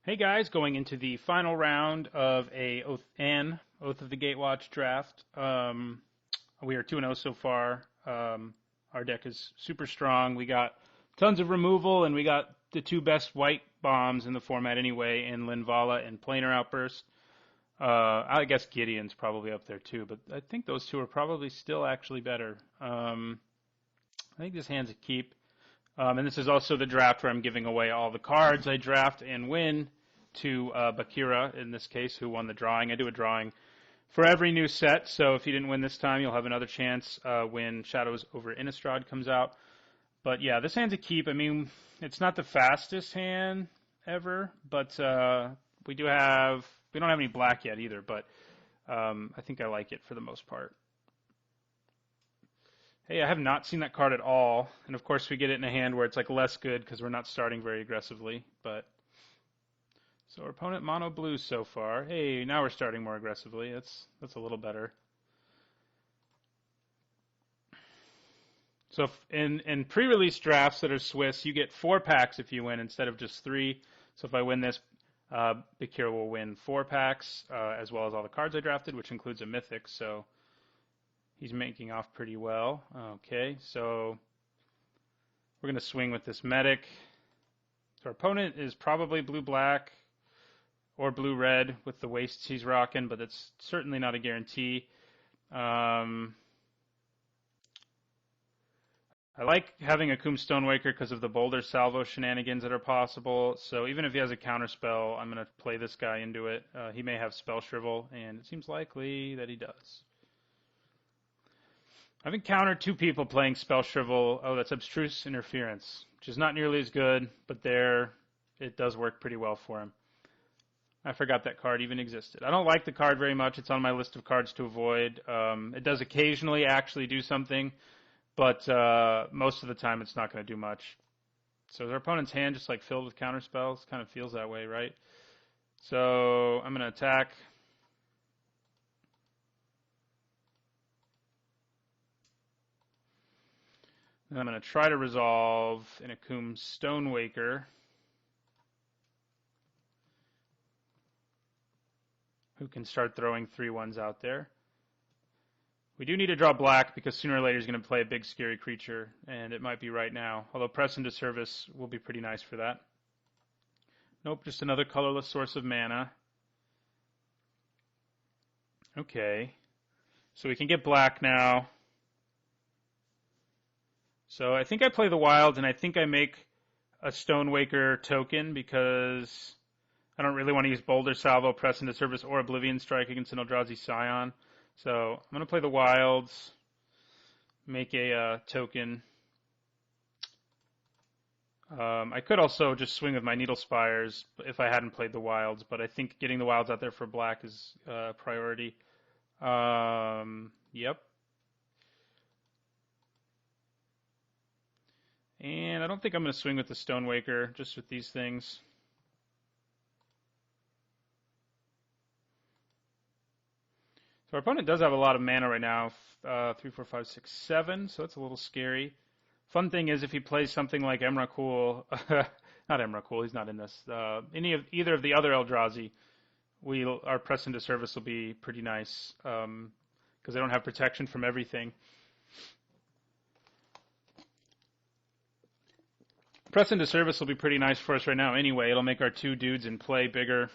Hey guys, going into the final round of Oath of the Gatewatch draft. We are 2-0 so far. Our deck is super strong. We got tons of removal, and we got the two best white bombs in the format anyway, in Linvala and Planar Outburst. I guess Gideon's probably up there too, but I think those two are probably still actually better. I think this hand's a keep. And this is also the draft where I'm giving away all the cards I draft and win to Bakira, in this case, who won the drawing. I do a drawing for every new set, so if you didn't win this time, you'll have another chance when Shadows over Innistrad comes out. But yeah, this hand's a keep. I mean, it's not the fastest hand ever, but we don't have any black yet either, but I think I like it for the most part. Hey, I have not seen that card at all, and of course we get it in a hand where it's like less good because we're not starting very aggressively. But so our opponent mono blue so far. Hey, now we're starting more aggressively. That's a little better. So in pre-release drafts that are Swiss, you get 4 packs if you win instead of just 3. So if I win this, Bakira will win 4 packs as well as all the cards I drafted, which includes a mythic. So he's making off pretty well. Okay, so we're going to swing with this medic. So our opponent is probably blue-black or blue-red with the wastes he's rocking, but it's certainly not a guarantee. I like having a Akum Stonewaker because of the Boulder Salvo shenanigans that are possible. So even if he has a counterspell, I'm going to play this guy into it. He may have Spell Shrivel, and it seems likely that he does. I've encountered 2 people playing Spell Shrivel. Oh, that's Abstruse Interference, which is not nearly as good, but it does work pretty well for him. I forgot that card even existed. I don't like the card very much. It's on my list of cards to avoid. It does occasionally actually do something, but most of the time it's not going to do much. So is our opponent's hand just like filled with counterspells? Kind of feels that way, right? So I'm going to attack. And I'm going to try to resolve an Akum Stonewaker, who can start throwing 3/1s out there. We do need to draw black because sooner or later he's going to play a big scary creature, and it might be right now. Although Press into Service will be pretty nice for that. Nope, just another colorless source of mana. Okay, so we can get black now. So I think I play the wild, and I think I make a Stonewaker token because I don't really want to use Boulder Salvo, Press into Service, or Oblivion Strike against an Eldrazi Scion. So I'm going to play the wilds, make a token. I could also just swing with my Needle Spires if I hadn't played the wilds, but I think getting the wilds out there for black is a priority. Yep. And I don't think I'm going to swing with the Stonewaker, just with these things. So our opponent does have a lot of mana right now, 3, 4, 5, 6, 7, so it's a little scary. Fun thing is if he plays something like Emrakul, not Emrakul, he's not in this, either of the other Eldrazi, our Press into Service will be pretty nice because they don't have protection from everything. Press into Service will be pretty nice for us right now anyway. It'll make our 2 dudes in play bigger.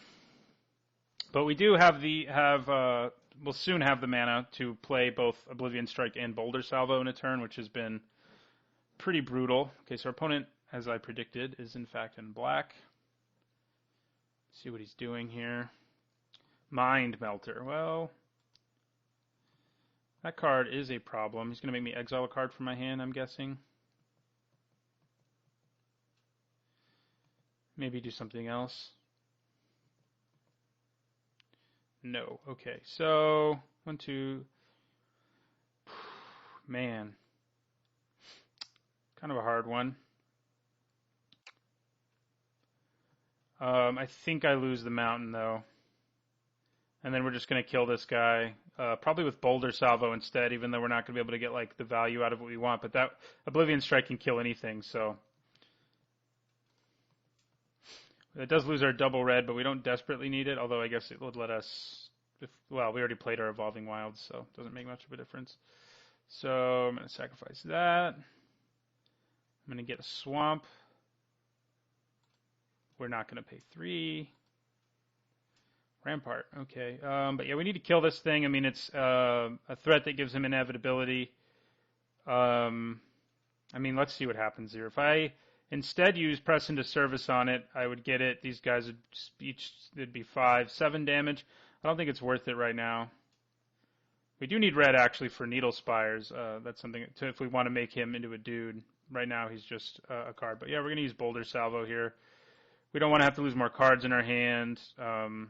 But we do we'll soon have the mana to play both Oblivion Strike and Boulder Salvo in a turn, which has been pretty brutal. Okay, so our opponent, as I predicted, is in fact in black. Let's see what he's doing here. Mind Melter. Well, that card is a problem. He's going to make me exile a card from my hand, I'm guessing. Maybe do something else. No. Okay, so 1, 2. Man. Kind of a hard one. I think I lose the mountain, though. And then we're just going to kill this guy. Probably with Boulder Salvo instead, even though we're not going to be able to get like the value out of what we want. But that Oblivion Strike can kill anything, so It does lose our double red, but we don't desperately need it, although I guess it would let us... well, we already played our Evolving Wilds, so it doesn't make much of a difference. So I'm going to sacrifice that. I'm going to get a Swamp. We're not going to pay 3. Rampart, okay. But yeah, we need to kill this thing. I mean, it's a threat that gives him inevitability. I mean, let's see what happens here. If I instead use Press into Service on it, I would get it. These guys would each, it'd be 5, 7 damage. I don't think it's worth it right now. We do need red, actually, for Needle Spires. That's something to, if we want to make him into a dude. Right now, he's just a card. But yeah, we're going to use Boulder Salvo here. We don't want to have to lose more cards in our hand. And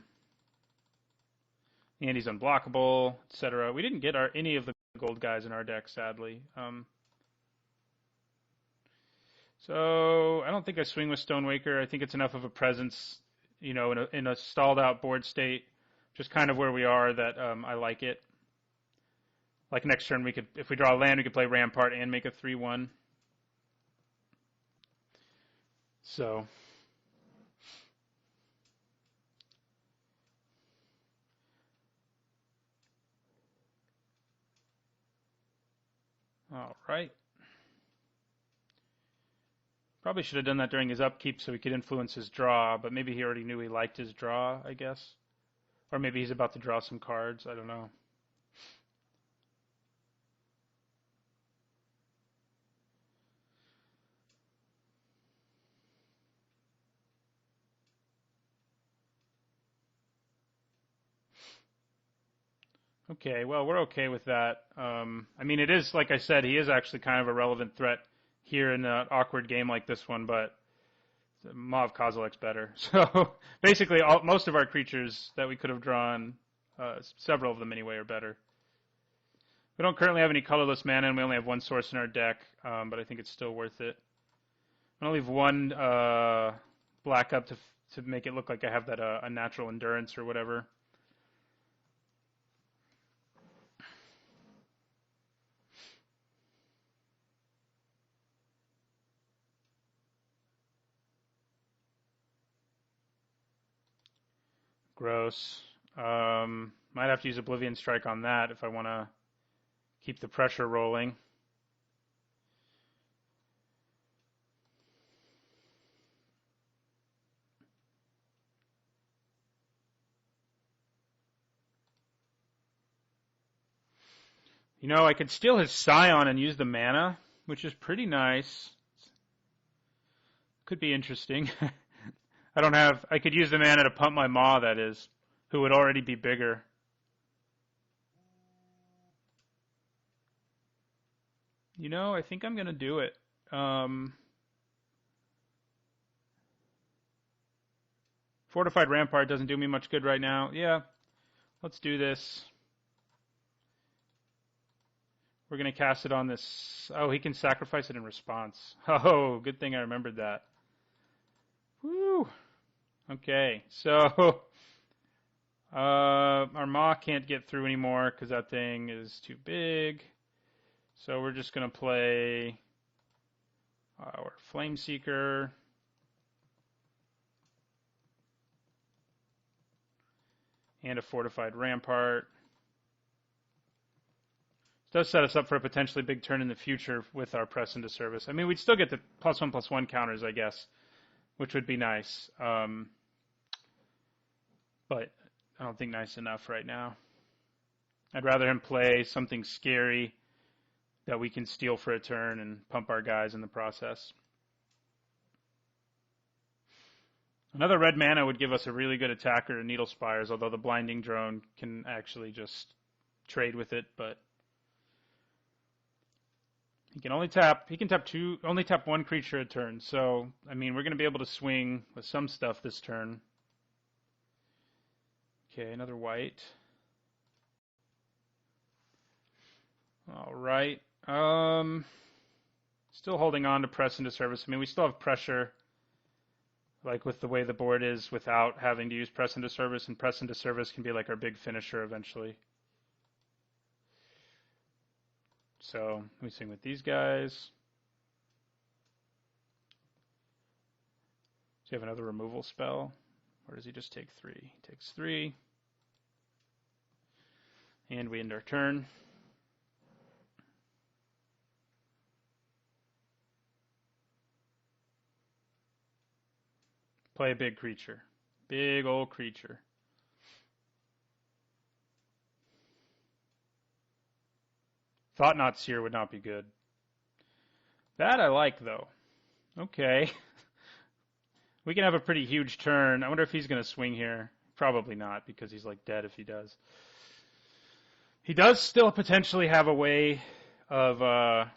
he's unblockable, etc. We didn't get any of the gold guys in our deck, sadly. So I don't think I swing with Stonewaker. I think it's enough of a presence, you know, in a stalled out board state, just kind of where we are, that I like it. Like next turn, we could, if we draw a land, we could play Rampart and make a 3/1. So. All right. Probably should have done that during his upkeep so he could influence his draw, but maybe he already knew he liked his draw, I guess. Or maybe he's about to draw some cards. I don't know. Okay, well, we're okay with that. I mean, it is, like I said, he is actually kind of a relevant threat here in an awkward game like this one, but Maw of Kozilek's better. So basically, most of our creatures that we could have drawn, several of them anyway, are better. We don't currently have any colorless mana, and we only have one source in our deck, but I think it's still worth it. I'm going to leave one black up to make it look like I have that a natural endurance or whatever. Gross. Might have to use Oblivion Strike on that if I want to keep the pressure rolling. You know, I could steal his Scion and use the mana, which is pretty nice. Could be interesting. I could use the mana to pump my Maw, that is, who would already be bigger. You know, I think I'm going to do it. Fortified Rampart doesn't do me much good right now. Yeah, let's do this. We're going to cast it on this. Oh, he can sacrifice it in response. Oh, good thing I remembered that. Woo! Okay, so our Maw can't get through anymore because that thing is too big. So we're just going to play our Flameseeker. And a Fortified Rampart. This does set us up for a potentially big turn in the future with our Press into Service. I mean, we'd still get the +1/+1 counters, I guess, which would be nice. But I don't think nice enough right now. I'd rather him play something scary that we can steal for a turn and pump our guys in the process. Another red mana would give us a really good attacker in Needle Spires, although the Blinding Drone can actually just trade with it, but he can only tap one creature a turn. So, I mean, we're going to be able to swing with some stuff this turn. Okay, another white. All right. Still holding on to Press into Service. I mean, we still have pressure, like with the way the board is, without having to use Press into Service, and Press into Service can be like our big finisher eventually. So we swing with these guys. Does he have another removal spell? Or does he just take 3? He takes 3. And we end our turn. Play a big creature. Big old creature. Thought-Knot Seer would not be good. That I like, though. Okay. We can have a pretty huge turn. I wonder if he's going to swing here. Probably not, because he's like dead if he does. He does still potentially have a way of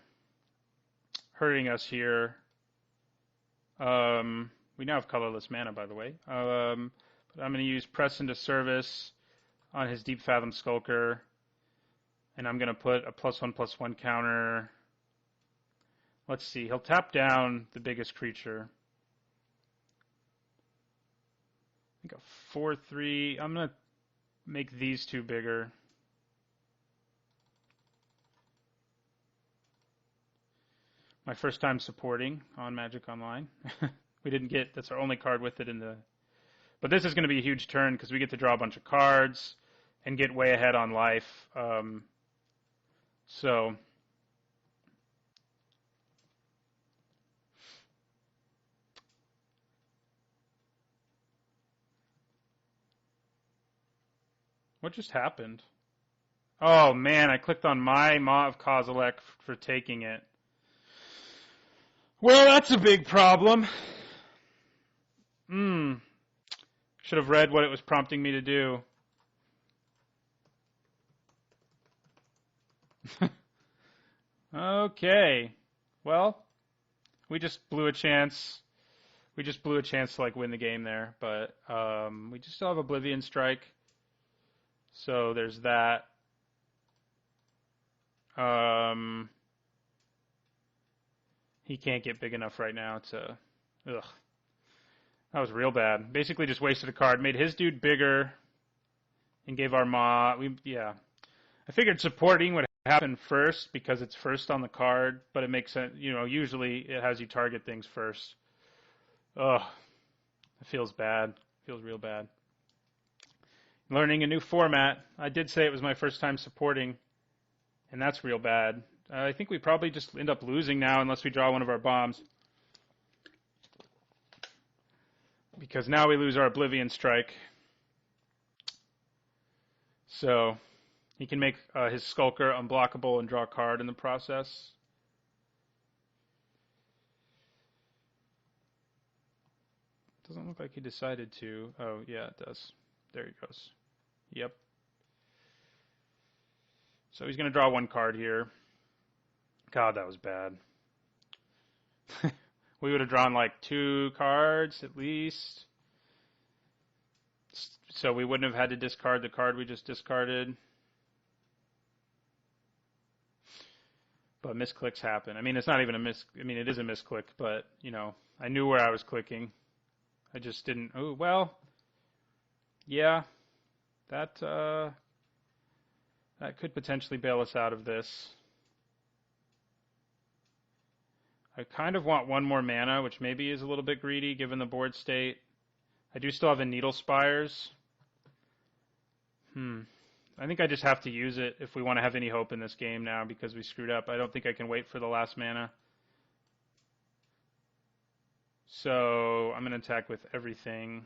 hurting us here. We now have colorless mana, by the way. But I'm going to use Press into Service on his Deep Fathom Skulker. And I'm going to put a +1/+1 counter. Let's see. He'll tap down the biggest creature. I think a 4/3. I'm going to make these two bigger. My first time supporting on Magic Online. We didn't get, that's our only card with it in the, but this is going to be a huge turn because we get to draw a bunch of cards and get way ahead on life. So what just happened? Oh man, I clicked on my Maw of Kozilek for taking it. Well, that's a big problem. Should have read what it was prompting me to do. Okay. Well, we just blew a chance. We just blew a chance to like win the game there, but we just still have Oblivion Strike. So there's that. He can't get big enough right now to... Ugh. That was real bad. Basically just wasted a card. Made his dude bigger and gave our Maw... Yeah. I figured supporting would happen first because it's first on the card, but it makes sense. You know, usually it has you target things first. Ugh. It feels bad. It feels real bad. Learning a new format. I did say it was my first time supporting, and that's real bad. I think we probably just end up losing now unless we draw one of our bombs. Because now we lose our Oblivion Strike. So he can make his Skulker unblockable and draw a card in the process. Doesn't look like he decided to. Oh, yeah, it does. There he goes. Yep. So he's going to draw one card here. God, that was bad. We would have drawn like 2 cards at least. So we wouldn't have had to discard the card we just discarded. But misclicks happen. I mean, it's not even a I mean, it is a misclick, but, you know, I knew where I was clicking. I just didn't. Oh, well. Yeah. That could potentially bail us out of this. I kind of want one more mana, which maybe is a little bit greedy given the board state. I do still have a Needle Spires. I think I just have to use it if we want to have any hope in this game now because we screwed up. I don't think I can wait for the last mana. So I'm going to attack with everything.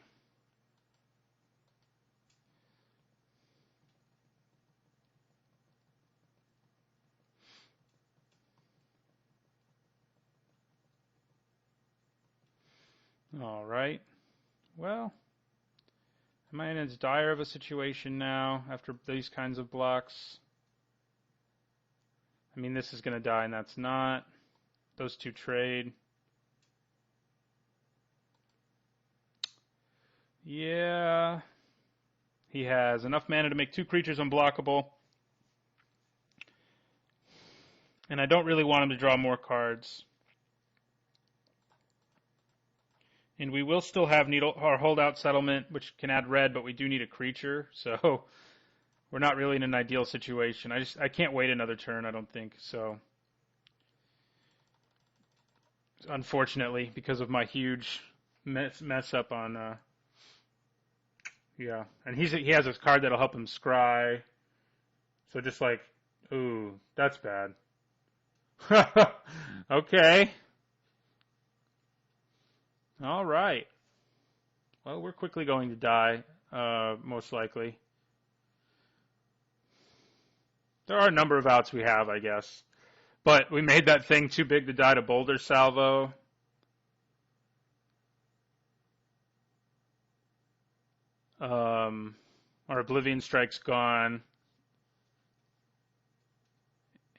All right. Well, am I in as dire of a situation now after these kinds of blocks? I mean, this is going to die and that's not. Those two trade. Yeah. He has enough mana to make 2 creatures unblockable. And I don't really want him to draw more cards. And we will still have our Holdout Settlement, which can add red, but we do need a creature, so we're not really in an ideal situation. I can't wait another turn, I don't think, so unfortunately, because of my huge mess up on. Yeah, and he has this card that'll help him scry. So just like, ooh, that's bad. Okay. All right. Well, we're quickly going to die, most likely. There are a number of outs we have, I guess. But we made that thing too big to die to Boulder Salvo. Our Oblivion Strike's gone.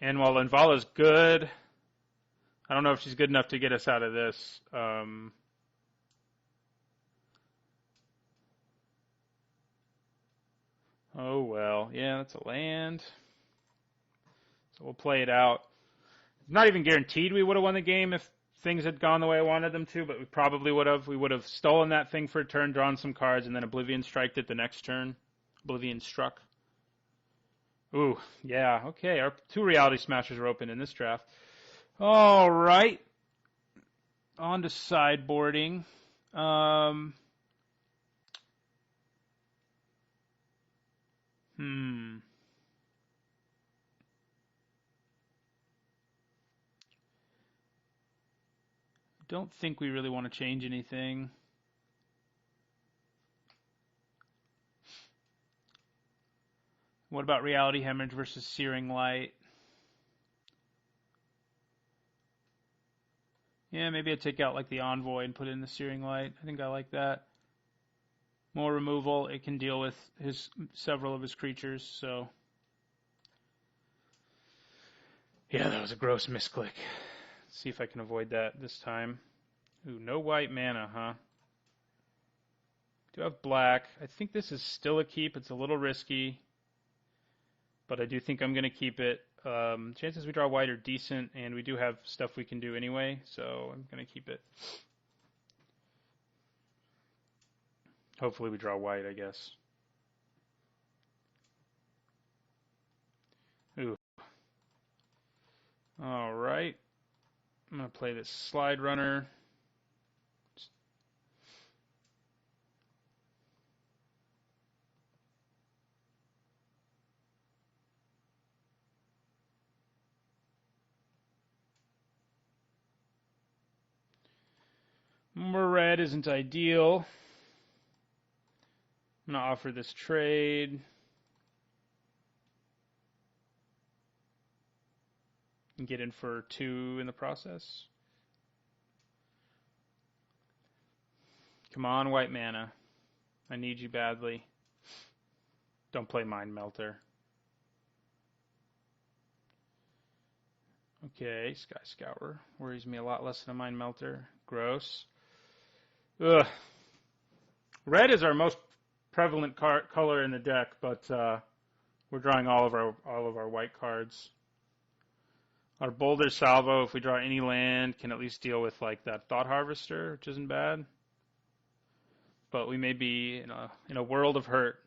And while Linvala's good, I don't know if she's good enough to get us out of this. Oh, well. Yeah, that's a land. So we'll play it out. It's not even guaranteed we would have won the game if things had gone the way I wanted them to, but we probably would have. We would have stolen that thing for a turn, drawn some cards, and then Oblivion Striked it the next turn. Oblivion Struck. Ooh, yeah, okay. Our 2 Reality Smashers are open in this draft. All right. On to sideboarding. Don't think we really want to change anything. What about Reality Hemorrhage versus Searing Light? Yeah, maybe I'd take out like the Envoy and put in the Searing Light. I think I like that. More removal. It can deal with several of his creatures, so. Yeah, that was a gross misclick. Let's see if I can avoid that this time. Ooh, no white mana, huh? Do have black. I think this is still a keep. It's a little risky, but I do think I'm going to keep it. Chances we draw white are decent, and we do have stuff we can do anyway, so I'm going to keep it. Hopefully we draw white, I guess. Ooh. All right. I'm going to play this Slide Runner. More red isn't ideal. I'm going to offer this trade. And get in for 2 in the process. Come on, white mana. I need you badly. Don't play Mind Melter. Okay, Sky Scour. Worries me a lot less than a Mind Melter. Gross. Ugh. Red is our most prevalent color in the deck, but we're drawing all of our white cards. Our Boulder Salvo, if we draw any land, can at least deal with like that Thought Harvester, which isn't bad. But we may be in a world of hurt.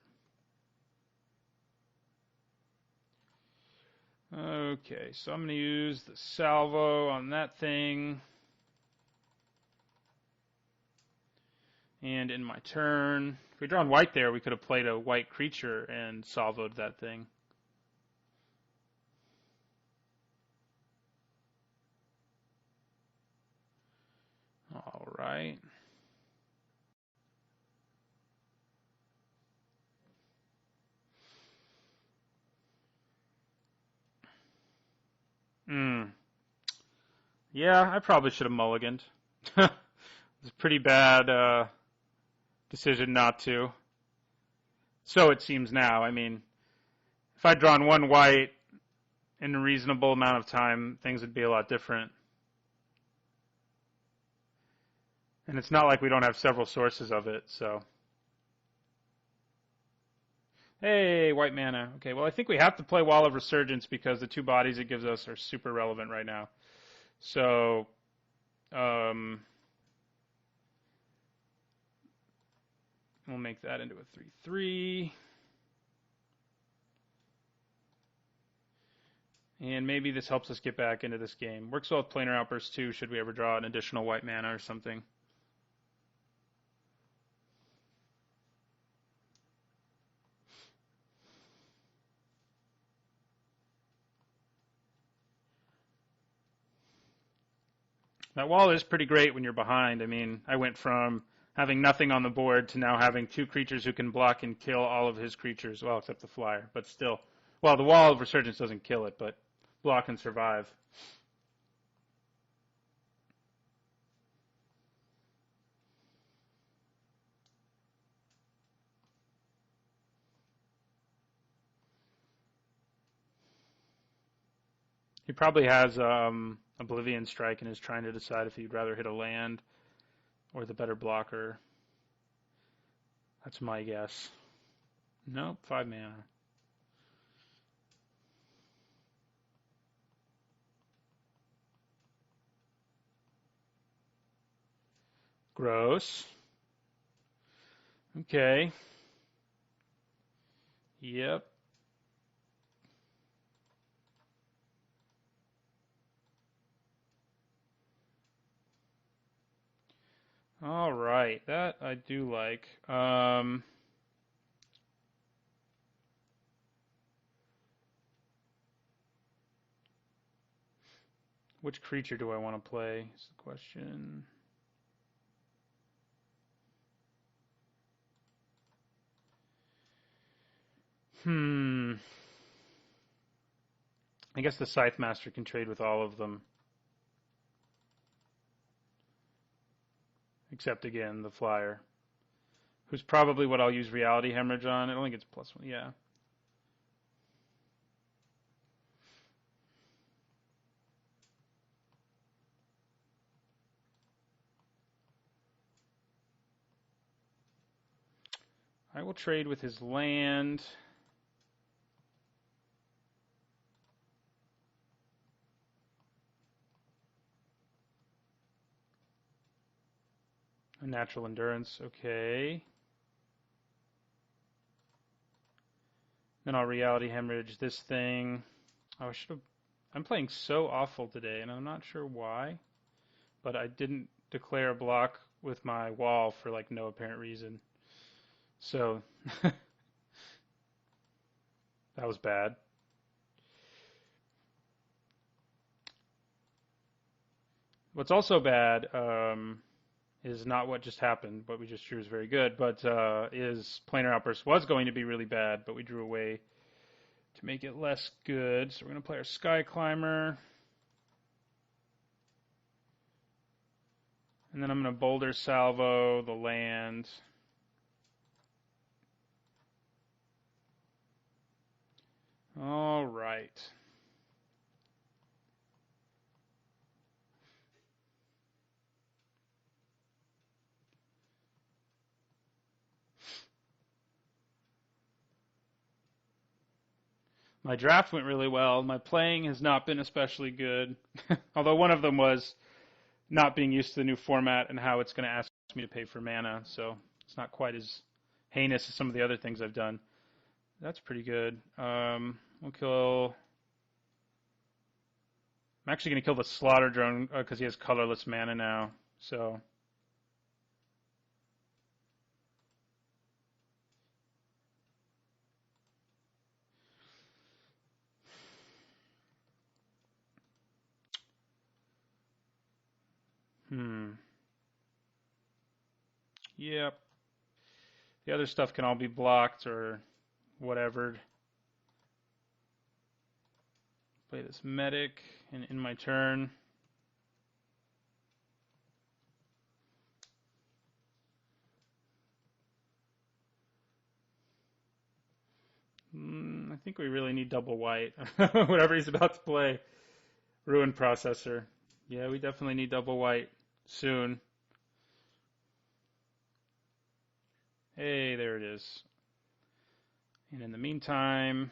Okay, so I'm going to use the Salvo on that thing. And in my turn, if we drawn white there, we could have played a white creature and salvoed that thing. All right. Yeah, I probably should have mulliganed. It's a pretty bad decision not to. So it seems now. I mean, if I'd drawn 1 white in a reasonable amount of time, things would be a lot different. And it's not like we don't have several sources of it, so. Hey, white mana. Okay, well, I think we have to play Wall of Resurgence because the 2 bodies it gives us are super relevant right now. So, we'll make that into a 3/3. And maybe this helps us get back into this game. Works well with Planar Outburst too, should we ever draw an additional white mana or something. That wall is pretty great when you're behind. I mean, I went from having nothing on the board to now having 2 creatures who can block and kill all of his creatures, well, except the flyer, but still. Well, the Wall of Resurgence doesn't kill it, but block and survive. He probably has Oblivion Strike and is trying to decide if he'd rather hit a land or the better blocker. That's my guess. Nope, 5 mana. Gross. Okay. Yep. All right, that I do like. Which creature do I want to play is the question. I guess the Scythe Master can trade with all of them. Except, again, the Flyer. Who's probably what I'll use Reality Hemorrhage on. It only gets +1, yeah. I will trade with his land. A Natural Endurance, okay. Then I'll Reality Hemorrhage this thing. Oh, I should have. I'm playing so awful today, and I'm not sure why. But I didn't declare a block with my wall for like no apparent reason. So that was bad. What's also bad is not what just happened. What we just drew is very good, but is Planar Outburst was going to be really bad, but we drew away to make it less good. So we're going to play our Sky Climber. And then I'm going to Boulder Salvo the land. All right. My draft went really well. My playing has not been especially good, although one of them was not being used to the new format and how it's going to ask me to pay for mana, so it's not quite as heinous as some of the other things I've done. That's pretty good. We'll kill... I'm actually going to kill the Slaughter Drone because he has colorless mana now, so... Yep. The other stuff can all be blocked or whatever. Play this Medic and in my turn. I think we really need double white. Whatever he's about to play. Ruin Processor. Yeah, we definitely need double white soon. Hey, there it is. And in the meantime,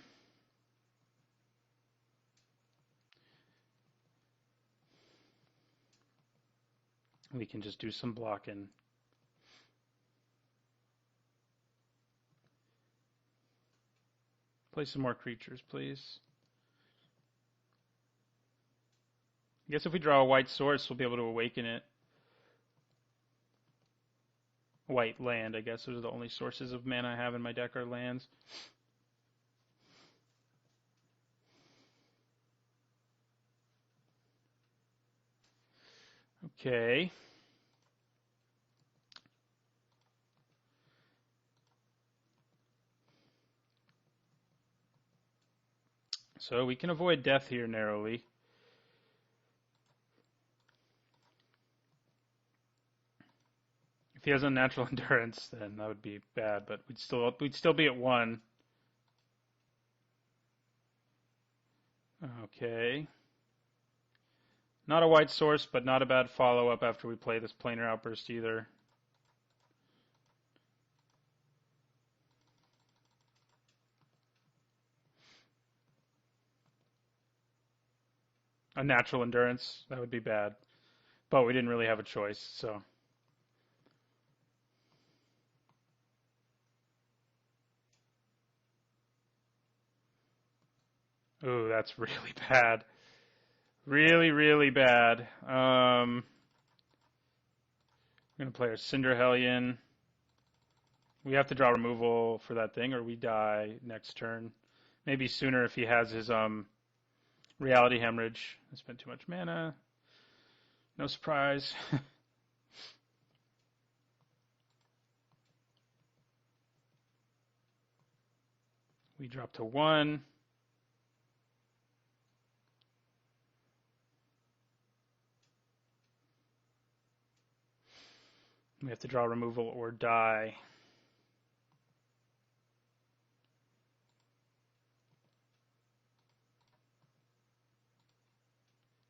we can just do some blocking. Play some more creatures, please. I guess if we draw a white source, we'll be able to awaken it. White land, I guess. Those are the only sources of mana I have in my deck are lands. Okay. So we can avoid death here narrowly. If he has unnatural endurance, then that would be bad, but we'd still be at 1. Okay. Not a white source, but not a bad follow-up after we play this planar outburst either. Unnatural endurance, that would be bad. But we didn't really have a choice, so. Ooh, that's really bad. Really, really bad. I'm going to play our Cinder Hellion. We have to draw removal for that thing, or we die next turn. Maybe sooner if he has his Reality Hemorrhage. I spent too much mana. No surprise. We drop to 1. We have to draw removal or die.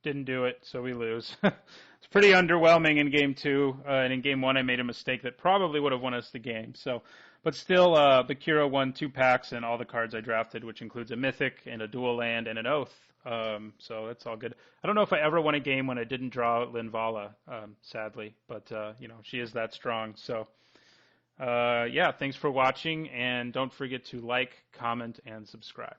Didn't do it, so we lose. It's pretty underwhelming in game 2, and in game 1 I made a mistake that probably would have won us the game. So, but still, Bakira won 2 packs and all the cards I drafted, which includes a Mythic and a Dual Land and an Oath. So that's all good. I don't know if I ever won a game when I didn't draw Linvala, sadly, but she is that strong. So, yeah, thanks for watching, and don't forget to like, comment, and subscribe.